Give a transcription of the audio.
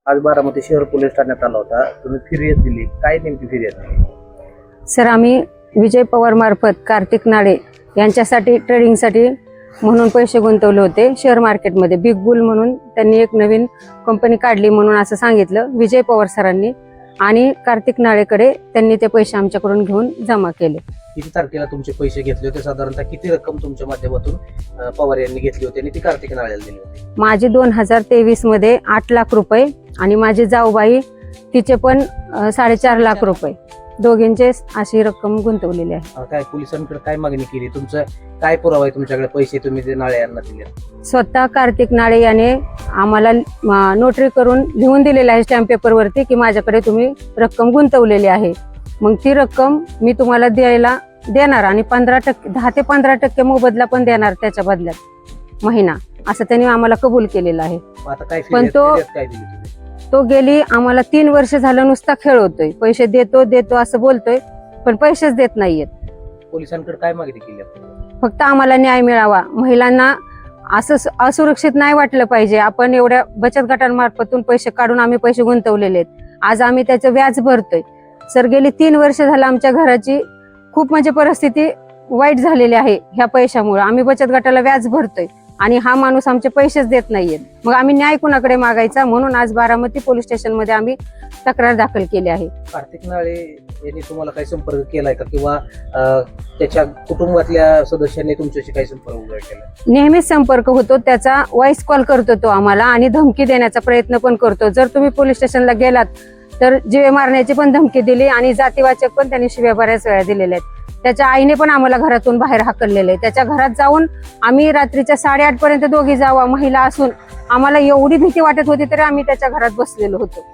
आज बारामती शहर पोलीस ठाण्यात आला होता, तुम्ही फिर्याद दिली, काय नेमकी फिर्याद दिली? सर, आम्ही विजय पवार मार्फत कार्तिक नाळे यांच्यासाठी ट्रेडिंगसाठी म्हणून पैसे गुंतवले होते शेअर मार्केटमध्ये. बिग बुल म्हणून त्यांनी एक नवीन कंपनी काढली म्हणून असं सांगितलं विजय पवार सरांनी, आणि कार्तिक नाळेकडे त्यांनी ते पैसे आमच्याकडून घेऊन जमा केले. किती तारखेला तुमचे पैसे घेतले होते? साधारणतः किती रक्कम तुमच्या माध्यमातून पवार यांनी घेतली होती आणि ती कार्तिक नाळेला दिली होती? माझे 2023 मध्ये 8 लाख रुपये आणि माझी जाऊबाई तिचे पण 4.5 लाख रुपये, दोघींचे अशी रक्कम गुंतवलेली आहे. काय पोलिसांकडे काय मागणी केली? तुमचं काय पुरावा आहे तुमच्याकडे पैसे तुम्ही ते नाळे यांना दिले? स्वतः कार्तिक नाळे याने आम्हाला नोटरी करून लिहून दिलेलं आहे स्टॅम्प पेपरवरती की माझ्याकडे तुम्ही रक्कम गुंतवलेली आहे. मग ती रक्कम मी तुम्हाला द्यायला देणार आणि 15% 10 ते 15% मोबदला पण देणार त्याच्या बदल्यात महिना, असं त्यांनी आम्हाला कबूल केलेलं आहे. आता काय पण फिर्याद काय दिली तुम्ही? तो गेली आम्हाला 3 वर्ष झालं नुसता खेळवतोय, पैसे देतो देतो असं बोलतोय पण पैसेच देत नाहीयेत. पोलिसांकडे काय मागणी केली आपण? फक्त आम्हाला न्याय मिळावा. महिलांना असं असुरक्षित नाही वाटलं पाहिजे. आपण एवढ्या बचत गटांमार्फतून पैसे काढून आम्ही पैसे गुंतवलेले आहेत, आज आम्ही त्याचं व्याज भरतोय. सर, गेली 3 वर्ष झालं आमच्या घराची खूप म्हणजे परिस्थिती वाईट झालेली आहे ह्या पैशामुळे. आम्ही बचत गटाला व्याज भरतोय आणि हा माणूस आमचे पैसेच देत नाहीयेत. मग आम्ही न्याय कुणाकडे मागायचा? म्हणून आज बारामती पोलीस स्टेशन मध्ये आम्ही तक्रार दाखल केली आहे. कार्तिक नाळे यांनी तुम्हाला काही संपर्क केलाय का, किंवा त्याच्या कुटुंबातल्या सदस्यांनी तुमच्याशी काही संपर्क केला? नेहमीच संपर्क होतो त्याचा. व्हॉइस कॉल करतो तो आम्हाला आणि धमकी देण्याचा प्रयत्न पण करतो. जर तुम्ही पोलीस स्टेशनला गेलात तर जीवे मारण्याची पण धमकी दिली आणि जातीवाचक पण त्यांनी शिव्या बऱ्याच वेळा दिलेल्या आहेत. त्याच्या आईने पण आम्हाला घरातून बाहेर हाकललेलं आहे. त्याच्या घरात जाऊन आम्ही रात्रीच्या 8:30 पर्यंत दोघी जावा, महिला असून आम्हाला एवढी भीती वाटत होती तरी आम्ही त्याच्या घरात बसलेलो होतो.